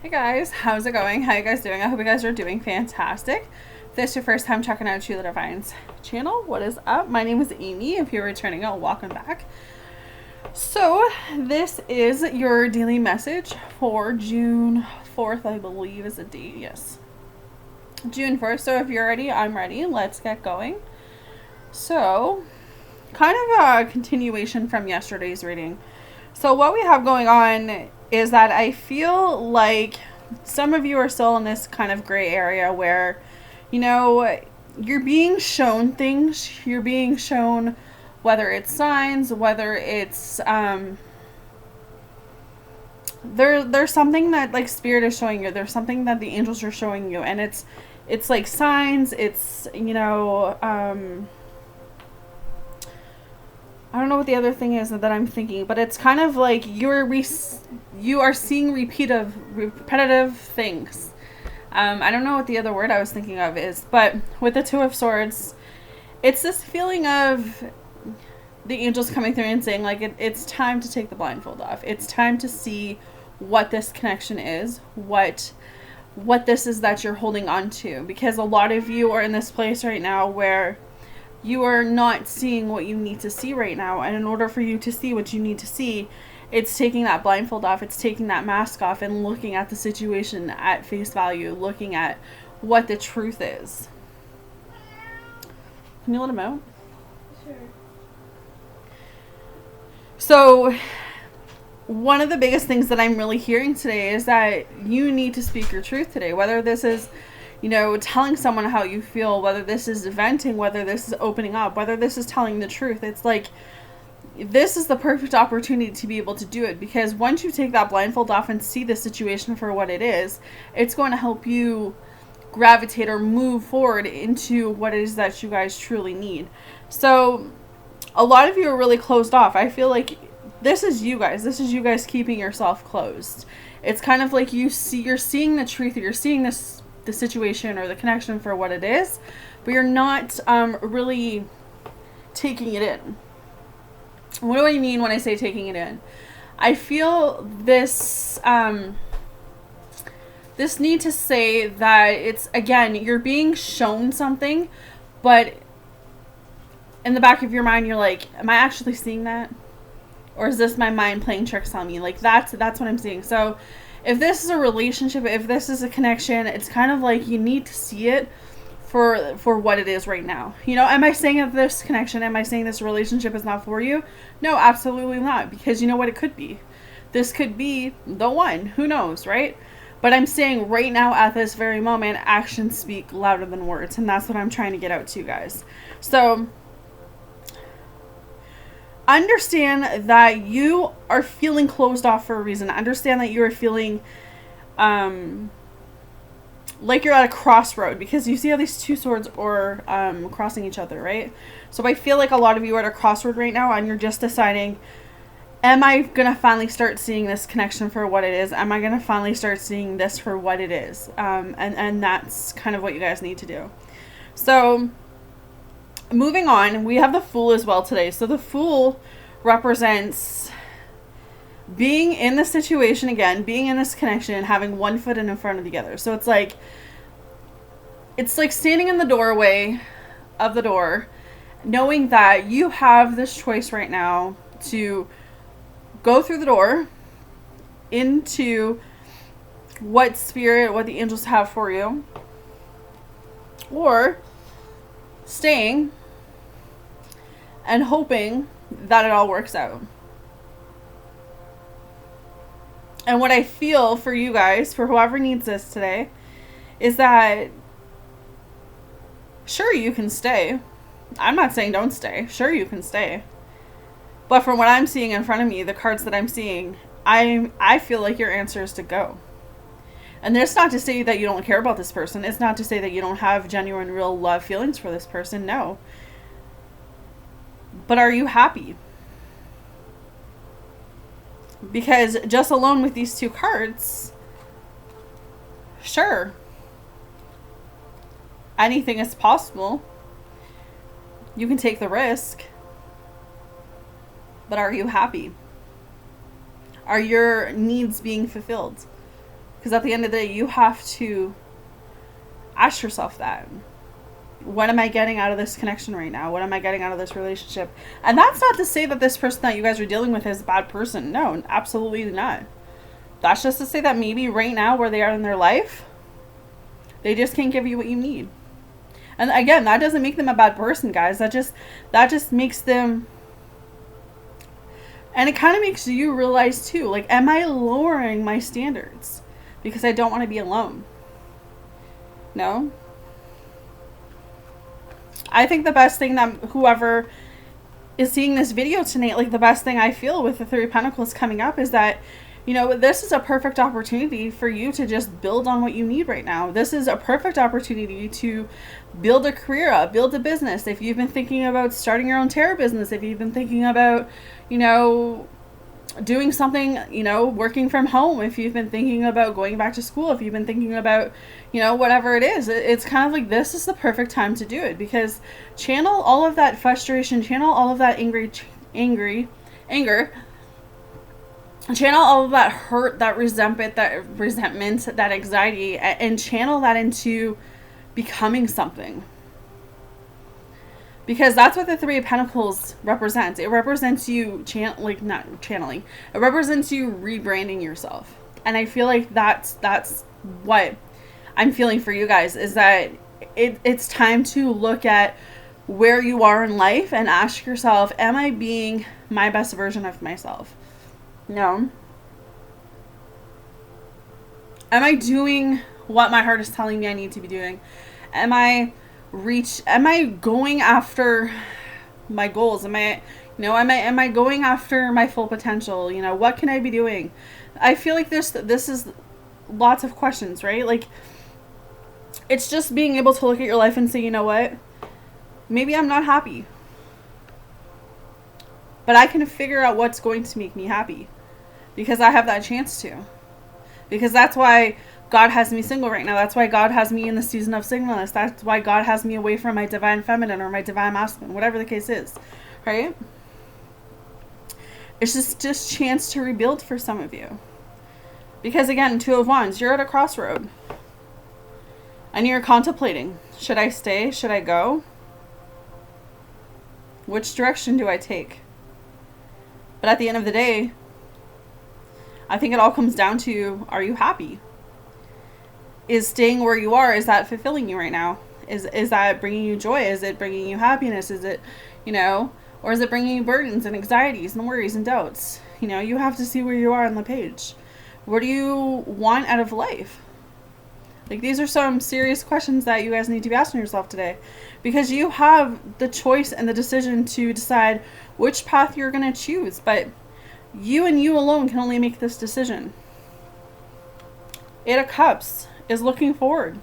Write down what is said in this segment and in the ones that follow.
Hey guys, how's it going? How you guys doing? I hope you guys are doing fantastic. If this is your first time checking out Sheila Divine's channel, what is up? My name is Amy. If you're returning, welcome back. So this is your daily message for June 4th, I believe is the date. Yes, June 1st. So if you're ready, I'm ready. Let's get going. So kind of a continuation from yesterday's reading. So what we have going on is that I feel like some of you are still in this kind of gray area where, you know, you're being shown things. You're being shown whether it's signs, whether it's there's something that like spirit is showing you. There's something that the angels are showing you, and it's like signs. It's I don't know what the other thing is that I'm thinking, but it's kind of like you are seeing repetitive things. I don't know what the other word I was thinking of is, but with the Two of Swords, it's this feeling of the angels coming through and saying, like, it's time to take the blindfold off. It's time to see what this connection is, what this is that you're holding on to. Because a lot of you are in this place right now where you are not seeing what you need to see right now. And in order for you to see what you need to see, it's taking that blindfold off. It's taking that mask off and looking at the situation at face value, looking at what the truth is. Can you let him out? Sure. So one of the biggest things that I'm really hearing today is that you need to speak your truth today. Whether this is, telling someone how you feel, whether this is venting, whether this is opening up, whether this is telling the truth. It's like, this is the perfect opportunity to be able to do it, because once you take that blindfold off and see the situation for what it is, it's going to help you gravitate or move forward into what it is that you guys truly need. So a lot of you are really closed off. I feel like this is you guys keeping yourself closed. It's kind of like you're seeing the truth, you're seeing the situation or the connection for what it is, but you're not really taking it in. What do I mean when I say taking it in? I feel this this need to say that it's, again, you're being shown something, but in the back of your mind you're like, am I actually seeing that? Or is this my mind playing tricks on me? Like that's what I'm seeing. So if this is a relationship, if this is a connection, it's kind of like you need to see it for what it is right now. Am I saying that this connection, am I saying this relationship is not for you? No, absolutely not. Because you know what it could be? This could be the one. Who knows, right? But I'm saying right now at this very moment, actions speak louder than words. And that's what I'm trying to get out to you guys. So understand that you are feeling closed off for a reason. Understand that you are feeling like you're at a crossroad, because you see how these two swords are crossing each other, right? So I feel like a lot of you are at a crossroad right now, and you're just deciding, am I going to finally start seeing this connection for what it is? Am I going to finally start seeing this for what it is? And that's kind of what you guys need to do. So moving on, we have the Fool as well today. So the Fool represents being in the situation again, being in this connection, and having one foot in front of the other. So it's like standing in the doorway of the door, knowing that you have this choice right now to go through the door into what the angels have for you, or staying and hoping that it all works out. And what I feel for you guys, for whoever needs this today, is that sure, you can stay. I'm not saying don't stay. Sure, you can stay. But from what I'm seeing in front of me, the cards that I'm seeing, I feel like your answer is to go. And that's not to say that you don't care about this person. It's not to say that you don't have genuine, real love feelings for this person. No. But are you happy? Because just alone with these two cards, sure, anything is possible. You can take the risk. But are you happy? Are your needs being fulfilled? Because at the end of the day, you have to ask yourself that. What am I getting out of this connection right now? What am I getting out of this relationship? And that's not to say that this person that you guys are dealing with is a bad person. No, absolutely not. That's just to say that maybe right now where they are in their life, they just can't give you what you need. And again, that doesn't make them a bad person, guys. That just makes them... And it kind of makes you realize too, like, am I lowering my standards because I don't want to be alone? No. I think the best thing that whoever is seeing this video tonight, like the best thing I feel with the Three of Pentacles coming up is that, you know, this is a perfect opportunity for you to just build on what you need right now. This is a perfect opportunity to build a career up, build a business. If you've been thinking about starting your own tarot business, if you've been thinking about, you know, doing something, you know, working from home, if you've been thinking about going back to school, if you've been thinking about, you know, whatever it is, it's kind of like this is the perfect time to do it, because channel all of that frustration, channel all of that anger, channel all of that hurt, that resentment, that anxiety, and channel that into becoming something. Because that's what the Three of Pentacles represents. It represents you not channeling. It represents you rebranding yourself. And I feel like that's what I'm feeling for you guys, is that it's time to look at where you are in life and ask yourself, am I being my best version of myself? No. Am I doing what my heart is telling me I need to be doing? Am I going after my goals? Am I going after my full potential? You know, what can I be doing? I feel like this is lots of questions, right? Like, it's just being able to look at your life and say, you know what? Maybe I'm not happy, but I can figure out what's going to make me happy, because I have that chance to. Because that's why God has me single right now. That's why God has me in the season of singleness. That's why God has me away from my divine feminine or my divine masculine, whatever the case is, right? It's just chance to rebuild for some of you. Because again, Two of Wands, you're at a crossroad. And you're contemplating, should I stay? Should I go? Which direction do I take? But at the end of the day, I think it all comes down to, are you happy? Is staying where you are, is that fulfilling you right now? Is that bringing you joy? Is it bringing you happiness? Is it, you know, or is it bringing you burdens and anxieties and worries and doubts? You know, you have to see where you are on the page. What do you want out of life? Like, these are some serious questions that you guys need to be asking yourself today, because you have the choice and the decision to decide which path you're going to choose, but you and you alone can only make this decision. Eight of Cups is looking forward,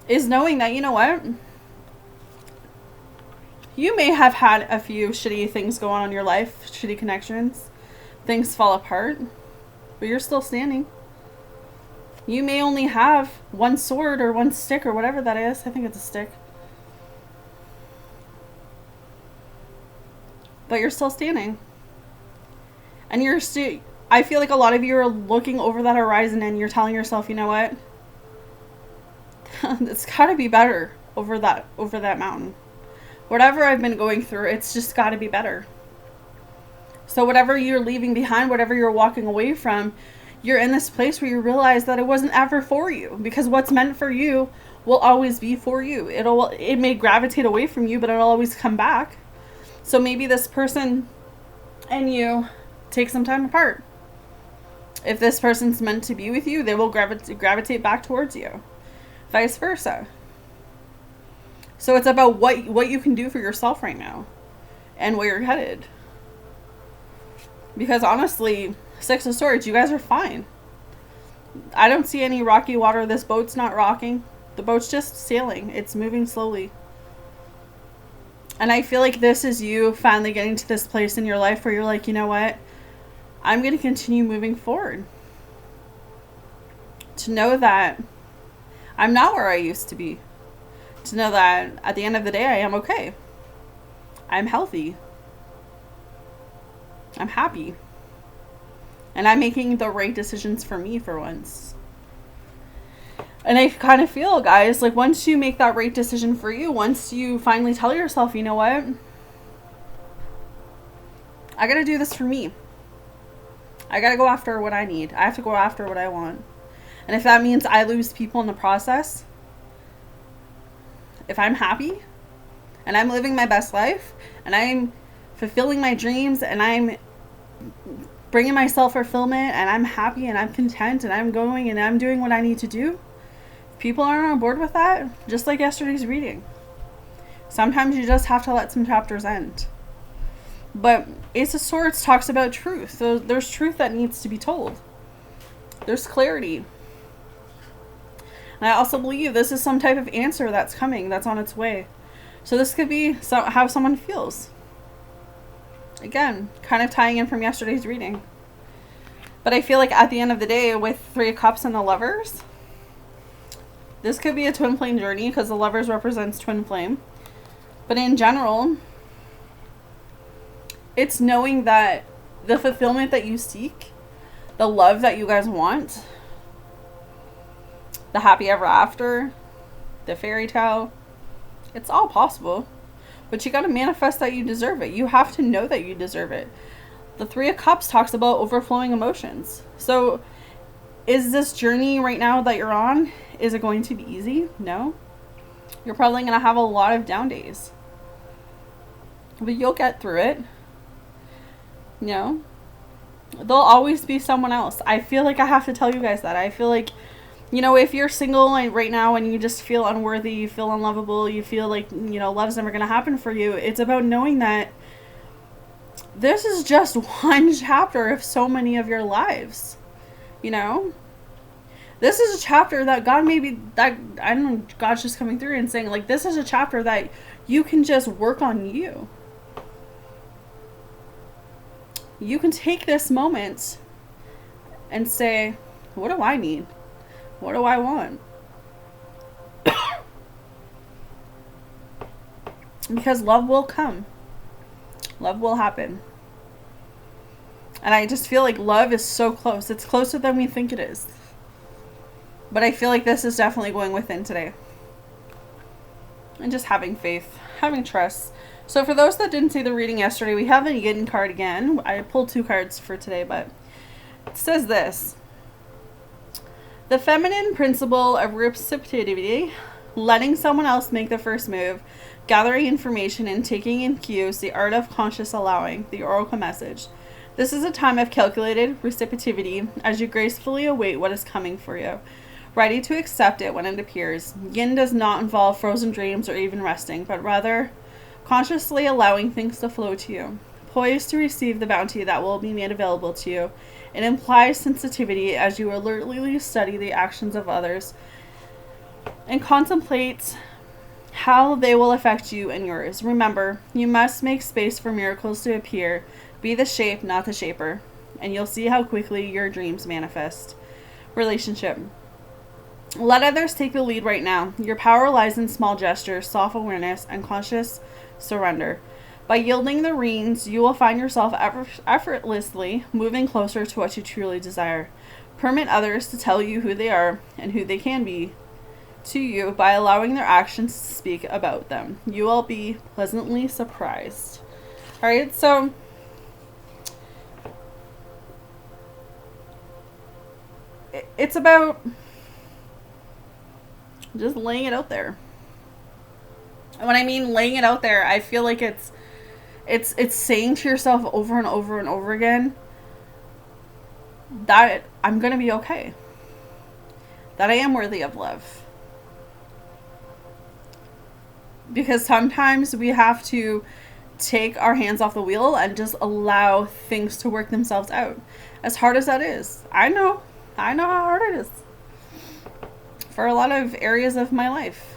is knowing that, you know what, you may have had a few shitty things go on in your life, shitty connections, things fall apart, but you're still standing. You may only have one sword or one stick or whatever that is. I think it's a stick. But you're still standing. And you're still... I feel like a lot of you are looking over that horizon and you're telling yourself, you know what? It's got to be better over that mountain. Whatever I've been going through, it's just got to be better. So whatever you're leaving behind, whatever you're walking away from, you're in this place where you realize that it wasn't ever for you, because what's meant for you will always be for you. It may gravitate away from you, but it'll always come back. So maybe this person and you take some time apart. If this person's meant to be with you, they will gravitate back towards you. Vice versa. So it's about what you can do for yourself right now and where you're headed. Because honestly, Six of Swords, you guys are fine. I don't see any rocky water. This boat's not rocking. The boat's just sailing. It's moving slowly. And I feel like this is you finally getting to this place in your life where you're like, you know what? I'm going to continue moving forward. To know that I'm not where I used to be. To know that at the end of the day, I am okay. I'm healthy. I'm happy. And I'm making the right decisions for me for once. And I kind of feel, guys, like once you make that right decision for you, once you finally tell yourself, you know what? I got to do this for me. I got to go after what I need. I have to go after what I want. And if that means I lose people in the process, if I'm happy and I'm living my best life and I'm fulfilling my dreams and I'm bringing myself fulfillment and I'm happy and I'm content and I'm going and I'm doing what I need to do, if people aren't on board with that, just like yesterday's reading, sometimes you just have to let some chapters end. But Ace of Swords talks about truth. So there's truth that needs to be told. There's clarity. And I also believe this is some type of answer that's coming, that's on its way. So this could be how someone feels. Again, kind of tying in from yesterday's reading. But I feel like at the end of the day, with 3 of Cups and the Lovers, this could be a twin flame journey because the Lovers represents twin flame. But in general, it's knowing that the fulfillment that you seek, the love that you guys want, the happy ever after, the fairy tale, it's all possible. But you got to manifest that you deserve it. You have to know that you deserve it. The 3 of Cups talks about overflowing emotions. So is this journey right now that you're on, is it going to be easy? No. You're probably going to have a lot of down days. But you'll get through it. You know, there'll always be someone else. I feel like I have to tell you guys that. I feel like, you know, if you're single right now and you just feel unworthy, you feel unlovable, you feel like, you know, love's never going to happen for you, it's about knowing that this is just one chapter of so many of your lives. You know, this is a chapter that God I don't know, God's just coming through and saying, like, this is a chapter that you can just work on you. You can take this moment and say, what do I need? What do I want? Because love will come. Love will happen. And I just feel like love is so close. It's closer than we think it is. But I feel like this is definitely going within today. And just having faith, having trust. So for those that didn't see the reading yesterday, we have a Yin card again. I pulled 2 cards for today, but it says this. The feminine principle of receptivity, letting someone else make the first move, gathering information and taking in cues, the art of conscious allowing, the oracle message. This is a time of calculated receptivity as you gracefully await what is coming for you, ready to accept it when it appears. Yin does not involve frozen dreams or even resting, but rather consciously allowing things to flow to you, poised to receive the bounty that will be made available to you. It implies sensitivity as you alertly study the actions of others and contemplate how they will affect you and yours. Remember, you must make space for miracles to appear. Be the shape, not the shaper, and you'll see how quickly your dreams manifest. Relationship. Let others take the lead right now. Your power lies in small gestures, soft awareness, and conscious surrender. By yielding the reins, you will find yourself effortlessly moving closer to what you truly desire. Permit others to tell you who they are and who they can be to you by allowing their actions to speak about them. You will be pleasantly surprised. All right, so it's about just laying it out there. And when I mean laying it out there, I feel like it's saying to yourself over and over and over again that I'm going to be okay. That I am worthy of love. Because sometimes we have to take our hands off the wheel and just allow things to work themselves out. As hard as that is. I know how hard it is. For a lot of areas of my life.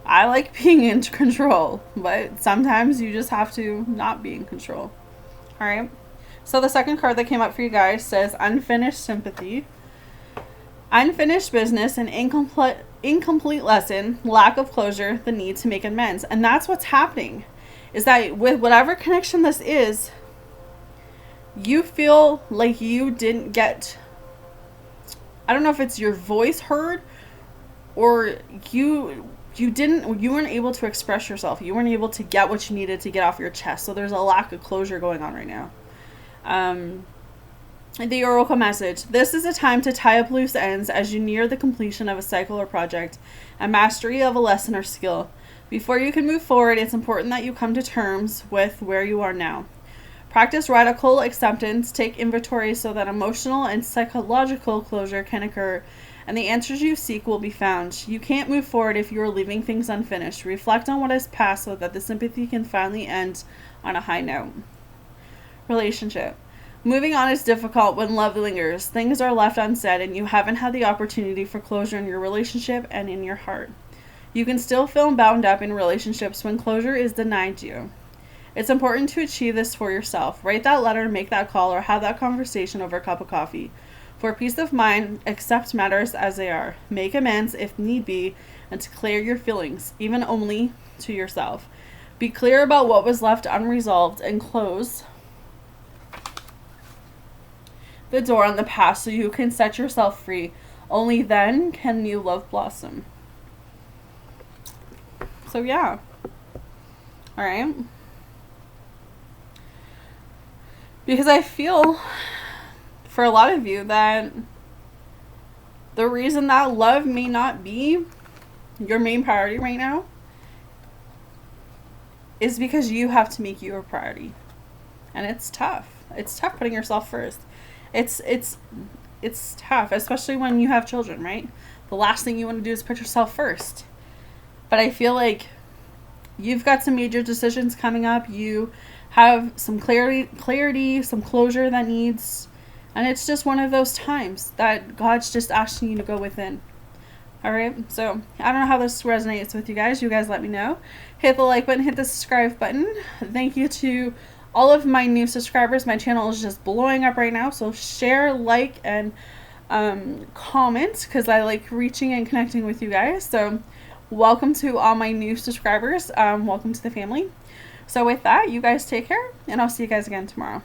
I like being in control, but sometimes you just have to not be in control. All right. So the second card that came up for you guys says unfinished sympathy, unfinished business, an incomplete lesson, lack of closure, the need to make amends. And that's what's happening, is that with whatever connection this is, you feel like you didn't get, I don't know if it's your voice heard, or you weren't able to express yourself. You weren't able to get what you needed to get off your chest. So there's a lack of closure going on right now. The oracle message. This is a time to tie up loose ends as you near the completion of a cycle or project and mastery of a lesson or skill. Before you can move forward, it's important that you come to terms with where you are now. Practice radical acceptance. Take inventory so that emotional and psychological closure can occur, and the answers you seek will be found. You can't move forward if you are leaving things unfinished. Reflect on what has passed so that the sympathy can finally end on a high note. Relationship. Moving on is difficult when love lingers. Things are left unsaid, and you haven't had the opportunity for closure in your relationship and in your heart. You can still feel bound up in relationships when closure is denied you. It's important to achieve this for yourself. Write that letter, make that call, or have that conversation over a cup of coffee. For peace of mind, accept matters as they are. Make amends if need be, and to clear your feelings, even only to yourself. Be clear about what was left unresolved and close the door on the past so you can set yourself free. Only then can new love blossom. So yeah. Alright. Because I feel for a lot of you that the reason that love may not be your main priority right now is because you have to make you a priority. And it's tough. It's tough putting yourself first. It's tough, especially when you have children, right? The last thing you want to do is put yourself first. But I feel like you've got some major decisions coming up. You have some clarity, some closure that needs, and it's just one of those times that God's just asking you to go within. All right. So I don't know how this resonates with you guys. You guys let me know. Hit the like button, hit the subscribe button. Thank you to all of my new subscribers. My channel is just blowing up right now. So share, like, and comment, because I like reaching and connecting with you guys. So welcome to all my new subscribers. Welcome to the family. So with that, you guys take care, and I'll see you guys again tomorrow.